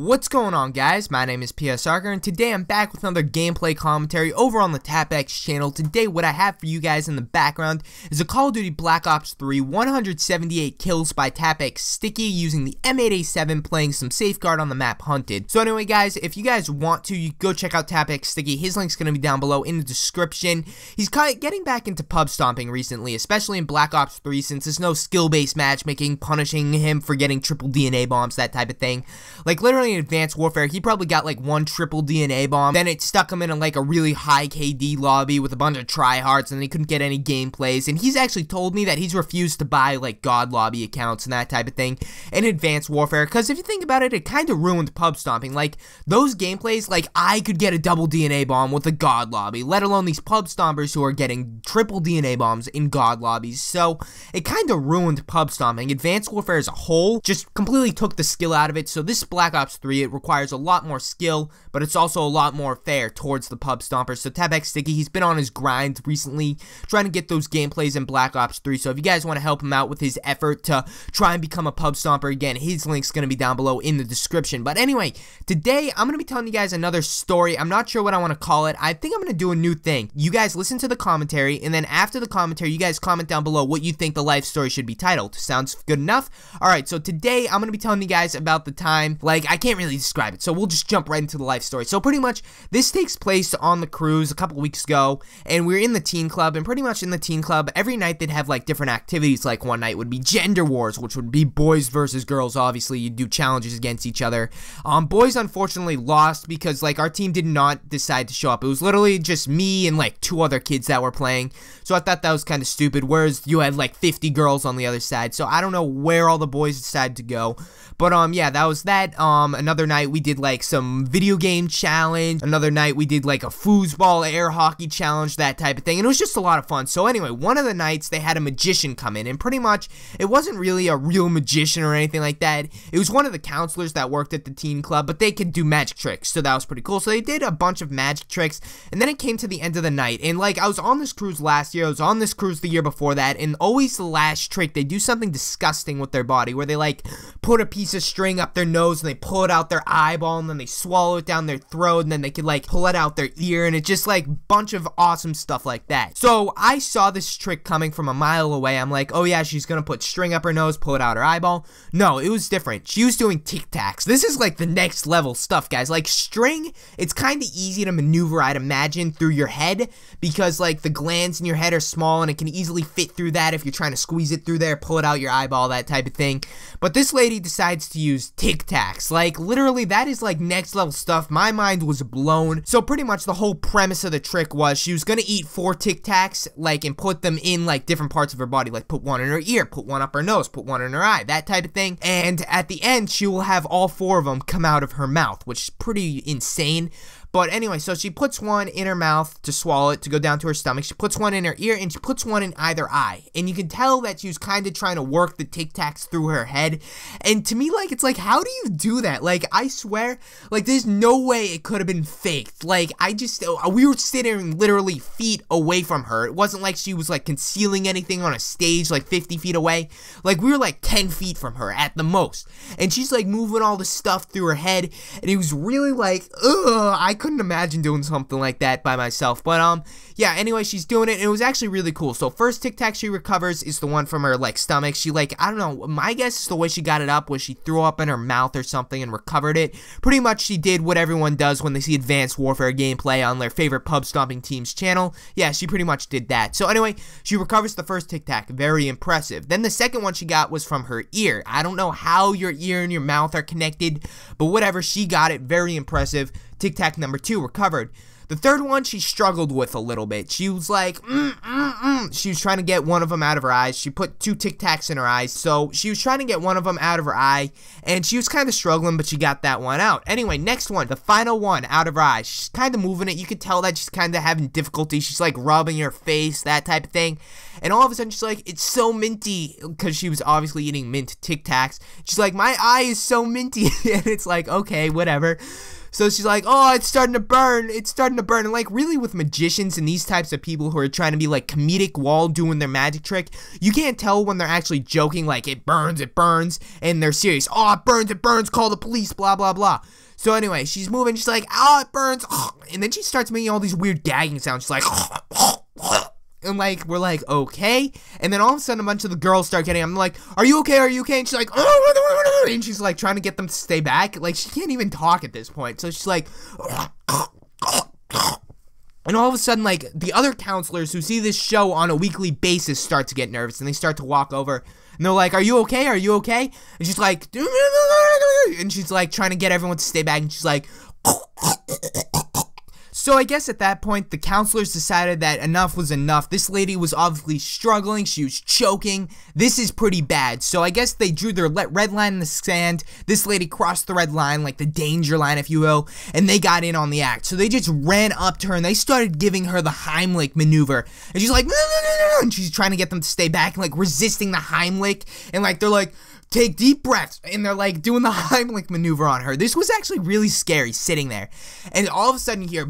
What's going on, guys? My name is PSRker, and today I'm back with another gameplay commentary over on the TapX channel. Today, what I have for you guys in the background is a Call of Duty Black Ops 3 178 kills by tapXstudios using the M8A7 playing some Safeguard on the map Hunted. So anyway, guys, if you guys want to, you go check out tapXstudios. His link's going to be down below in the description. He's getting back into Pubstomping recently, especially in Black Ops 3, since there's no skill-based matchmaking, punishing him for getting triple DNA bombs, that type of thing. Like, literally in Advanced Warfare, he probably got like one triple DNA bomb, then it stuck him in like a really high KD lobby with a bunch of tryhards, and he couldn't get any gameplays. And he's actually told me that he's refused to buy like God lobby accounts and that type of thing in Advanced Warfare, because if you think about it, it kind of ruined Pubstomping. Like, those gameplays, like, I could get a double DNA bomb with a God lobby, let alone these Pubstompers who are getting triple DNA bombs in God lobbies. So it kind of ruined Pubstomping. Advanced Warfare as a whole just completely took the skill out of it. So this Black Ops 3, it requires a lot more skill, but it's also a lot more fair towards the Pubstompers. So tapXstudios, he's been on his grind recently, trying to get those gameplays in Black Ops 3. So if you guys want to help him out with his effort to try and become a Pubstomper, again, his link's going to be down below in the description. But anyway, today I'm going to be telling you guys another story. I'm not sure what I want to call it. I think I'm going to do a new thing. You guys listen to the commentary, and then after the commentary, you guys comment down below what you think the life story should be titled. Sounds good enough? Alright, so today I'm going to be telling you guys about the time, like, I can't really describe it, so we'll just jump right into the life story. So pretty much, this takes place on the cruise a couple weeks ago, and we're in the teen club, and pretty much in the teen club, every night they'd have like different activities. Like one night would be gender wars, which would be boys versus girls. Obviously, you'd do challenges against each other. Boys unfortunately lost because like our team did not decide to show up. It was literally just me and like 2 other kids that were playing, so I thought that was kind of stupid, whereas you had like 50 girls on the other side. So I don't know where all the boys decided to go, but yeah, that was that. Another night we did like some video game challenge. Another night we did like a foosball air hockey challenge, that type of thing, and it was just a lot of fun. So anyway, one of the nights they had a magician come in, and pretty much it wasn't really a real magician or anything like that. It was one of the counselors that worked at the teen club, but they could do magic tricks, so that was pretty cool. So they did a bunch of magic tricks, and then it came to the end of the night, and like I was on this cruise last year, I was on this cruise the year before that, and always the last trick they do something disgusting with their body, where they like put a piece of string up their nose and they pull it out their eyeball, and then they swallow it down their throat, and then they could like pull it out their ear, and it's just like bunch of awesome stuff like that. So I saw this trick coming from a mile away. I'm like, oh yeah, she's gonna put string up her nose, pull it out her eyeball. No, it was different. She was doing tic-tacs. This is like the next level stuff, guys. Like string, it's kind of easy to maneuver, I'd imagine, through your head, because like the glands in your head are small and it can easily fit through that if you're trying to squeeze it through there, pull it out your eyeball, that type of thing. But this lady decides to use tic-tacs. Like literally, that is like next level stuff. My mind was blown. So pretty much the whole premise of the trick was she was gonna eat 4 tic-tacs, like, and put them in like different parts of her body, like put one in her ear, put one up her nose, put one in her eye, that type of thing. And at the end, she will have all 4 of them come out of her mouth, which is pretty insane. But anyway, so she puts one in her mouth to swallow it, to go down to her stomach. She puts one in her ear, and she puts one in either eye. And you can tell that she was kind of trying to work the tic-tacs through her head. And to me, like, it's like, how do you do that? Like, I swear, like, there's no way it could have been faked. Like, we were sitting literally feet away from her. It wasn't like she was, like, concealing anything on a stage, like, 50 feet away. Like, we were, like, 10 feet from her at the most. And she's, like, moving all the stuff through her head. And it was really, like, ugh, I couldn't imagine doing something like that by myself. But yeah, anyway, she's doing it, and it was actually really cool. So first tic-tac she recovers is the one from her like stomach. She like, I don't know, my guess is the way she got it up was she threw up in her mouth or something and recovered it. Pretty much she did what everyone does when they see Advanced Warfare gameplay on their favorite Pubstomping team's channel. Yeah, she pretty much did that. So anyway, she recovers the first tic-tac, very impressive. Then the second one she got was from her ear. I don't know how your ear and your mouth are connected, but whatever, she got it, very impressive. Tic-tac number 2 recovered. The third one she struggled with a little bit. She was like, she was trying to get one of them out of her eyes. She put 2 tic-tacs in her eyes, so she was trying to get one of them out of her eye, and she was kind of struggling, but she got that one out. Anyway, next one, the final one out of her eyes. She's kind of moving it. You could tell that she's kind of having difficulty. She's like rubbing her face, that type of thing. And all of a sudden, she's like, it's so minty, because she was obviously eating mint tic-tacs. She's like, my eye is so minty, and it's like, okay, whatever. So she's like, oh, it's starting to burn, and like really with magicians and these types of people who are trying to be like comedic while doing their magic trick, you can't tell when they're actually joking, like it burns, and they're serious. Oh, it burns, call the police, blah blah blah. So anyway, she's moving, she's like, oh, it burns, and then she starts making all these weird gagging sounds. She's like, and like, we're like, okay, and then all of a sudden a bunch of the girls start getting, I'm like, are you okay, and she's like, oh, and she's like trying to get them to stay back, like she can't even talk at this point, so she's like, and all of a sudden, like, the other counselors who see this show on a weekly basis start to get nervous, and they start to walk over, and they're like, are you okay, and she's like, and she's like trying to get everyone to stay back, and she's like, so I guess at that point, the counselors decided that enough was enough. This lady was obviously struggling. She was choking. This is pretty bad. So I guess they drew their red line in the sand. This lady crossed the red line, like the danger line, if you will, and they got in on the act. So they just ran up to her, and they started giving her the Heimlich maneuver. And she's like, no, and she's trying to get them to stay back, and like resisting the Heimlich, and like they're like, take deep breaths, and they're like doing the Heimlich maneuver on her. This was actually really scary, sitting there, and all of a sudden you hear,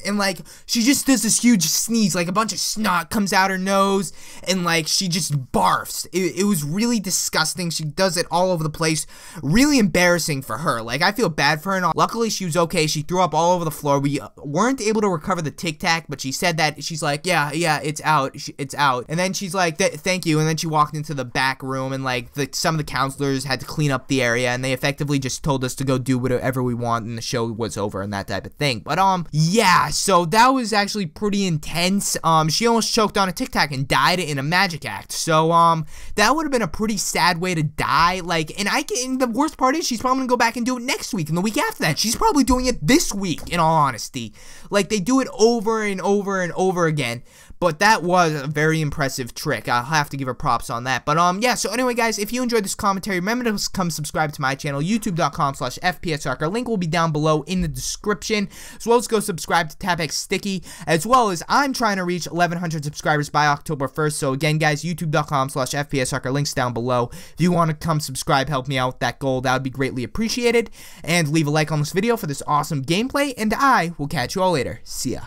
and like she just does this huge sneeze, like a bunch of snot comes out her nose, and like she just barfs. It was really disgusting. She does it all over the place, really embarrassing for her. Like I feel bad for her, and luckily she was okay. She threw up all over the floor. We weren't able to recover the Tic Tac, but she said that, she's like, yeah, it's out, it's out, and then she's like, thank you, and then she walked into the back room, and like some of the counselors had to clean up the area, and they effectively just told us to go do whatever we want, and the show was over and that type of thing. But yeah, so that was actually pretty intense. She almost choked on a Tic Tac and died in a magic act. So that would have been a pretty sad way to die. Like, and the worst part is she's probably gonna go back and do it next week and the week after that. She's probably doing it this week, in all honesty. Like, they do it over and over and over again. But that was a very impressive trick. I'll have to give her props on that. But yeah, so anyway guys, if you enjoyed this commentary, remember to come subscribe to my channel, youtube.com/FPSsoccer. Link will be down below in the description. As well as go subscribe to tapXsticky, as well as I'm trying to reach 1,100 subscribers by October 1st. So again guys, youtube.com/FPSsoccer. Links down below. If you want to come subscribe, help me out with that goal, that would be greatly appreciated. And leave a like on this video for this awesome gameplay, and I will catch you all later. See ya.